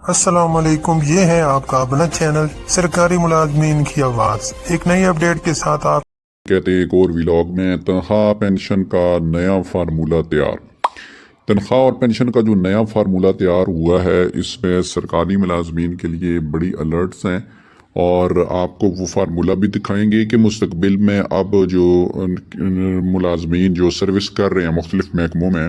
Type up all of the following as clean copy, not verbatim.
السلام علیکم، یہ ہے آپ کا اپنا چینل سرکاری ملازمین کی آواز، ایک نئی اپڈیٹ کے ساتھ آپ کہتے ہیں ایک اور ویلاگ میں تنخواہ پینشن کا نیا فارمولہ تیار۔ تنخواہ اور پینشن کا جو نیا فارمولہ تیار ہوا ہے اس میں سرکاری ملازمین کے لیے بڑی الرٹس ہیں، اور آپ کو وہ فارمولہ بھی دکھائیں گے کہ مستقبل میں اب جو ملازمین جو سروس کر رہے ہیں مختلف محکموں میں،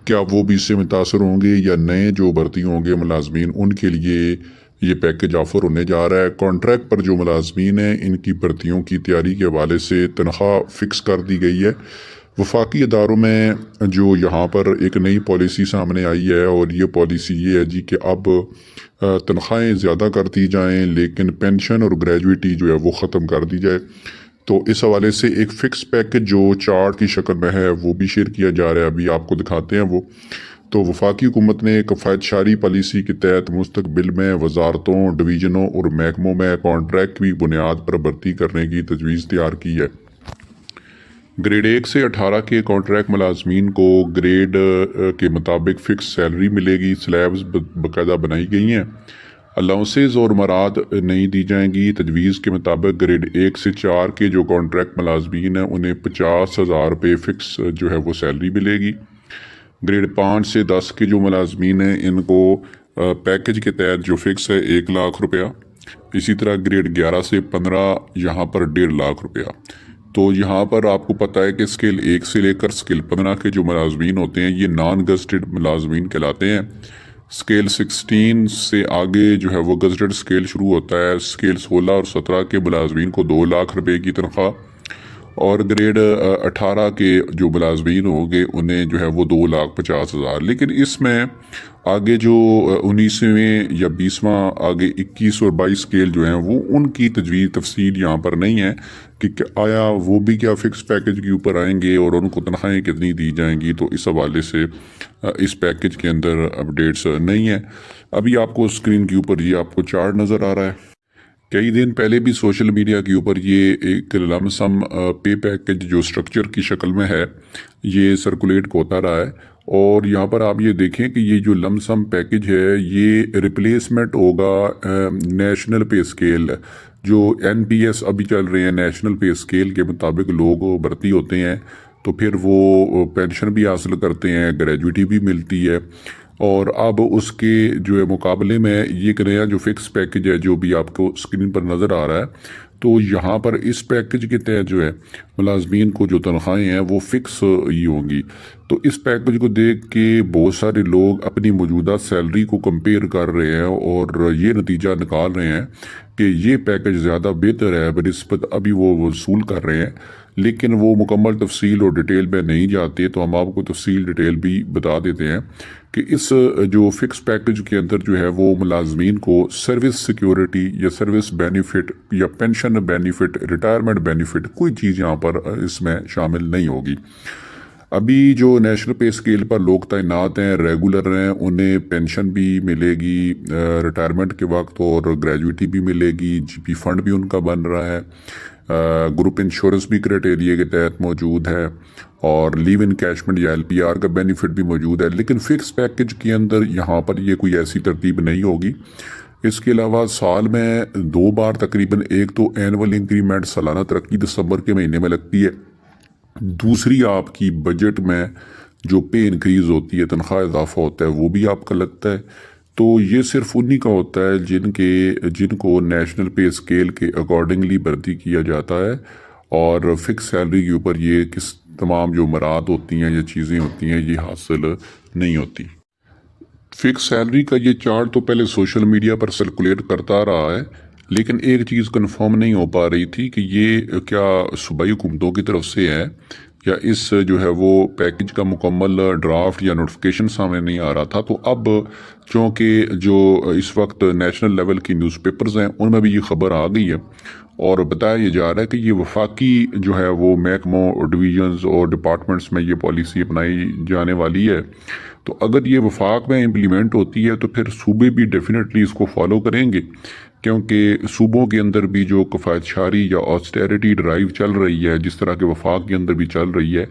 کیا وہ بھی اس سے متاثر ہوں گے یا نئے جو بھرتی ہوں گے ملازمین ان کے لیے یہ پیکج آفر ہونے جا رہا ہے۔ کانٹریکٹ پر جو ملازمین ہیں ان کی بھرتیوں کی تیاری کے حوالے سے تنخواہ فکس کر دی گئی ہے۔ وفاقی اداروں میں جو یہاں پر ایک نئی پالیسی سامنے آئی ہے، اور یہ پالیسی یہ ہے کہ اب تنخواہیں زیادہ کر دی جائیں لیکن پینشن اور گریجویٹی جو ہے وہ ختم کر دی جائے۔ تو اس حوالے سے ایک فکس پیکج جو چارٹ کی شکل میں ہے وہ بھی شیئر کیا جا رہا ہے، ابھی آپ کو دکھاتے ہیں وہ۔ تو وفاقی حکومت نے کفایت پالیسی کے تحت مستقبل میں وزارتوں، ڈویژنوں اور محکموں میں کانٹریکٹ کی بنیاد پر بھرتی کرنے کی تجویز تیار کی ہے۔ گریڈ 1 سے 18 کے کانٹریکٹ ملازمین کو گریڈ کے مطابق فکس سیلری ملے گی، سلیبز باقاعدہ بنائی گئی ہیں، الاؤنسز اور مراد نہیں دی جائیں گی۔ تجویز کے مطابق گریڈ 1 سے 4 کے جو کانٹریکٹ ملازمین ہیں انہیں 50,000 روپے فکس جو ہے وہ سیلری ملے گی۔ گریڈ 5 سے 10 کے جو ملازمین ہیں ان کو پیکج کے تحت جو فکس ہے 1 لاکھ روپیہ۔ اسی طرح گریڈ 11 سے 15 یہاں پر 1.5 لاکھ روپیہ۔ تو یہاں پر آپ کو پتہ ہے کہ اسکیل 1 سے لے کر اسکیل 15 کے جو ملازمین ہوتے ہیں یہ نان گزٹڈ ملازمین کہلاتے ہیں۔ اسکیل 16 سے آگے جو ہے وہ گزٹڈ اسکیل شروع ہوتا ہے۔ اسکیل 16 اور 17 کے ملازمین کو 2 لاکھ روپے کی تنخواہ، اور گریڈ 18 کے جو ملازمین ہوں گے انہیں جو ہے وہ 2,50,000۔ لیکن اس میں آگے جو 19ویں یا 20واں آگے 21 اور 22 اسکیل جو ہیں وہ ان کی تجویز تفصیل یہاں پر نہیں ہے کہ آیا وہ بھی کیا فکس پیکج کے اوپر آئیں گے اور ان کو تنخواہیں کتنی دی جائیں گی۔ تو اس حوالے سے اس پیکج کے اندر اپڈیٹس نہیں ہیں۔ ابھی آپ کو اسکرین کے اوپر یہ آپ کو چارٹ نظر آ رہا ہے۔ کئی دن پہلے بھی سوشل میڈیا کے اوپر یہ ایک لم سم پے پیکج جو سٹرکچر کی شکل میں ہے یہ سرکولیٹ ہوتا رہا ہے، اور یہاں پر آپ یہ دیکھیں کہ یہ جو لم سم پیکج ہے یہ ریپلیسمنٹ ہوگا نیشنل پے اسکیل۔ جو NPS ابھی چل رہے ہیں نیشنل پے اسکیل کے مطابق لوگ بھرتی ہوتے ہیں تو پھر وہ پینشن بھی حاصل کرتے ہیں، گریجویٹی بھی ملتی ہے، اور اب اس کے جو ہے مقابلے میں یہ ایک نیا جو فکس پیکج ہے جو بھی آپ کو اسکرین پر نظر آ رہا ہے، تو یہاں پر اس پیکج کے تحت جو ہے ملازمین کو جو تنخواہیں ہیں وہ فکس ہی ہوں گی۔ تو اس پیکج کو دیکھ کے بہت سارے لوگ اپنی موجودہ سیلری کو کمپیئر کر رہے ہیں اور یہ نتیجہ نکال رہے ہیں کہ یہ پیکج زیادہ بہتر ہے بنسبت ابھی وہ وصول کر رہے ہیں، لیکن وہ مکمل تفصیل اور ڈیٹیل میں نہیں جاتے۔ تو ہم آپ کو تفصیل ڈیٹیل بھی بتا دیتے ہیں کہ اس جو فکس پیکج کے اندر جو ہے وہ ملازمین کو سروس سیکیورٹی یا سروس بینیفٹ یا پینشن بینیفٹ، ریٹائرمنٹ بینیفٹ کوئی چیز یہاں پر اس میں شامل نہیں ہوگی۔ ابھی جو نیشنل پے اسکیل پر لوگ تعینات ہیں، ریگولر ہیں، انہیں پینشن بھی ملے گی ریٹائرمنٹ کے وقت، اور گریجویٹی بھی ملے گی، GP فنڈ بھی ان کا بن رہا ہے، گروپ انشورنس بھی کرائٹیریا کے تحت موجود ہے، اور لیو انکیشمنٹ یا LPR کا بینیفٹ بھی موجود ہے۔ لیکن فکس پیکج کے اندر یہاں پر یہ کوئی ایسی ترتیب نہیں ہوگی۔ اس کے علاوہ سال میں 2 بار تقریباً، ایک تو اینول انکریمنٹ سالانہ ترقی دسمبر کے مہینے میں لگتی ہے، دوسری آپ کی بجٹ میں جو پے انکریز ہوتی ہے، تنخواہ اضافہ ہوتا ہے، وہ بھی آپ کا لگتا ہے۔ تو یہ صرف انہی کا ہوتا ہے جن کو نیشنل پے اسکیل کے اکارڈنگلی بھرتی کیا جاتا ہے، اور فکس سیلری کے اوپر یہ کس تمام جو مراد ہوتی ہیں یا چیزیں ہوتی ہیں یہ حاصل نہیں ہوتی۔ فکس سیلری کا یہ چارٹ تو پہلے سوشل میڈیا پر سرکولیٹ کرتا رہا ہے، لیکن ایک چیز کنفرم نہیں ہو پا رہی تھی کہ یہ کیا صوبائی حکومتوں کی طرف سے ہے یا اس جو ہے وہ پیکج کا مکمل ڈرافٹ یا نوٹیفیکیشن سامنے نہیں آ رہا تھا۔ تو اب چونکہ جو اس وقت نیشنل لیول کی نیوز پیپرز ہیں ان میں بھی یہ خبر آ گئی ہے، اور بتایا یہ جا رہا ہے کہ یہ وفاقی جو ہے وہ محکموں، ڈویژنز اور ڈپارٹمنٹس میں یہ پالیسی اپنائی جانے والی ہے۔ تو اگر یہ وفاق میں امپلیمنٹ ہوتی ہے تو پھر صوبے بھی ڈیفینیٹلی اس کو فالو کریں گے، کیونکہ صوبوں کے اندر بھی جو کفایت شاری یا آسٹیریٹی ڈرائیو چل رہی ہے، جس طرح کے وفاق کے اندر بھی چل رہی ہے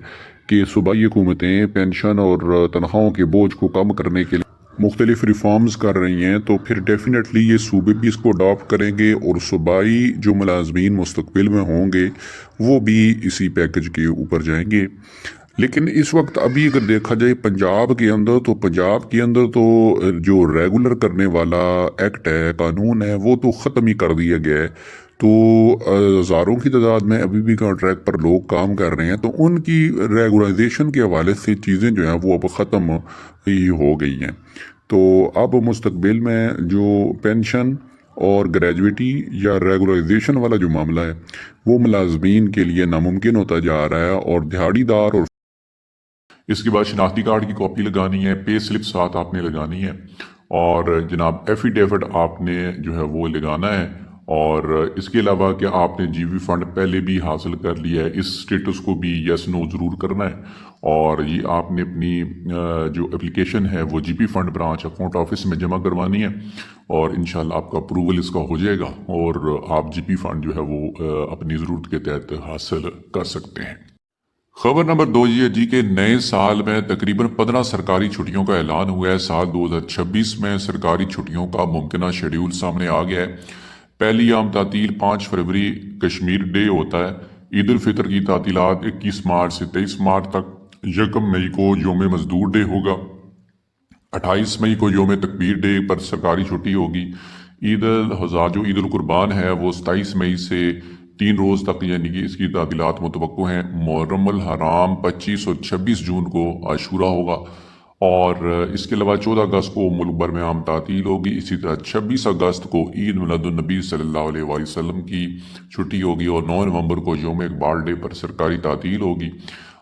کہ صوبائی حکومتیں پینشن اور تنخواہوں کے بوجھ کو کم کرنے کے لیے مختلف ریفارمز کر رہی ہیں تو پھر ڈیفینیٹلی یہ صوبے بھی اس کو اڈاپٹ کریں گے اور صوبائی جو ملازمین مستقبل میں ہوں گے وہ بھی اسی پیکج کے اوپر جائیں گے۔ لیکن اس وقت ابھی اگر دیکھا جائے پنجاب کے اندر تو جو ریگولر کرنے والا ایکٹ ہے، قانون ہے، وہ تو ختم ہی کر دیا گیا ہے۔ تو ہزاروں کی تعداد میں ابھی بھی کانٹریکٹ پر لوگ کام کر رہے ہیں، تو ان کی ریگولائزیشن کے حوالے سے چیزیں جو ہیں وہ اب ختم ہی ہو گئی ہیں۔ تو اب مستقبل میں جو پینشن اور گریجویٹی یا ریگولائزیشن والا جو معاملہ ہے وہ ملازمین کے لیے ناممکن ہوتا جا رہا ہے، اور دہاڑی دار اور اس کے بعد شناختی کارڈ کی کاپی لگانی ہے، پے سلپ ساتھ آپ نے لگانی ہے، اور جناب ایفیڈیوٹ آپ نے جو ہے وہ لگانا ہے، اور اس کے علاوہ کہ آپ نے جی بی فنڈ پہلے بھی حاصل کر لیا ہے، اس سٹیٹس کو بھی یس نو ضرور کرنا ہے، اور یہ آپ نے اپنی جو اپلیکیشن ہے وہ G P fund branch account office میں جمع کروانی ہے، اور انشاءاللہ آپ کا اپروول اس کا ہو جائے گا، اور آپ جی پی فنڈ جو ہے وہ اپنی ضرورت کے تحت حاصل کر سکتے ہیں۔ خبر نمبر 2 یہ جی کہ نئے سال میں تقریباً 15 سرکاری چھٹیوں کا اعلان ہوا ہے۔ سال 2026 میں سرکاری چھٹیوں کا ممکنہ شیڈیول سامنے آ گیا ہے۔ پہلی عام تعطیل 5 فروری کشمیر ڈے ہوتا ہے۔ عید الفطر کی تعطیلات 21 مارچ سے 23 مارچ تک۔ 1 مئی کو یوم مزدور ڈے ہوگا۔ 28 مئی کو یوم تکبیر ڈے پر سرکاری چھٹی ہوگی۔ عید الاضحیٰ جو عید القربان ہے وہ 27 مئی سے 3 روز تک یعنی کہ اس کی تعطیلات متوقع ہیں۔ محرم الحرام 25 اور 26 جون کو عاشورہ ہوگا، اور اس کے علاوہ 14 اگست کو ملک بھر میں عام تعطیل ہوگی۔ اسی طرح 26 اگست کو عید میلاد النبی صلی اللہ علیہ وآلہ وسلم کی چھٹی ہوگی، اور 9 نومبر کو یوم اقبال ڈے پر سرکاری تعطیل ہوگی۔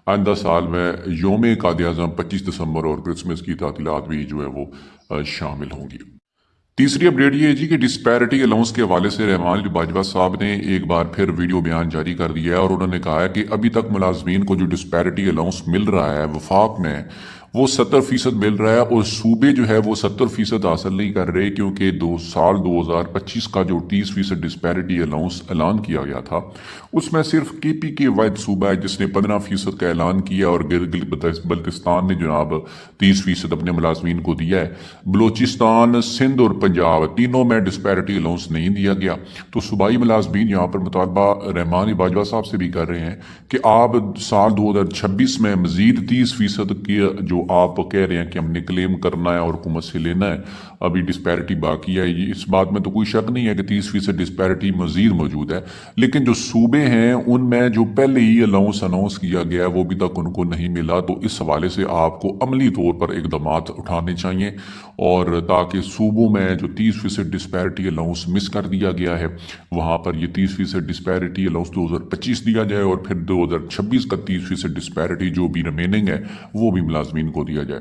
آئندہ سال میں یوم قائد اعظم 25 دسمبر اور کرسمس کی تعطیلات بھی جو ہے وہ شامل ہوں گی۔ تیسری اپڈیٹ یہ ہے جی کہ ڈسپیرٹی الاؤنس کے حوالے سے رحمان علی باجوہ صاحب نے ایک بار پھر ویڈیو بیان جاری کر دیا ہے، اور انہوں نے کہا ہے کہ ابھی تک ملازمین کو جو ڈسپیرٹی الاؤنس مل رہا ہے وفاق میں وہ 70% مل رہا ہے، اور صوبے جو ہے وہ 70% حاصل نہیں کر رہے، کیونکہ سال 2025 کا جو 30% ڈسپیرٹی الاؤنس اعلان کیا گیا تھا اس میں صرف کے پی کے واحد صوبہ ہے جس نے 15% کا اعلان کیا، اور گلگت بلتستان نے جناب 30% اپنے ملازمین کو دیا ہے۔ بلوچستان، سندھ اور پنجاب تینوں میں ڈسپیرٹی الاؤنس نہیں دیا گیا۔ تو صوبائی ملازمین یہاں پر مطالبہ رحمان باجوہ صاحب سے بھی کر رہے ہیں کہ آپ سال 2026 میں مزید 30% کی جو آپ کہہ رہے ہیں کہ ہم نے کلیم کرنا ہے اور حکومت سے لینا ہے، ابھی ڈسپیرٹی باقی ہے۔ اس بات میں تو کوئی شک نہیں ہے کہ 30% ڈسپیرٹی مزید موجود ہے، لیکن جو صوبے ہیں ان میں جو پہلے ہی اناؤنس کیا گیا ہے وہ ابھی تک ان کو نہیں ملا۔ تو اس حوالے سے آپ کو عملی طور پر اقدامات اٹھانے چاہیے، اور تاکہ صوبوں میں جو 30% ڈسپیرٹی الاؤنس مس کر دیا گیا ہے وہاں پر یہ 30% ڈسپیرٹی الاؤنس 2025 دیا جائے، اور پھر 2026 کا 30% ڈسپیرٹی جو بھی ریمیننگ ہے وہ بھی ملازمین کو دیا جائے۔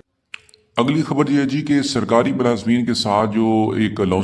اگلی خبر یہ ہے جی کہ سرکاری ملازمین کے ساتھ جو ایک الاؤنس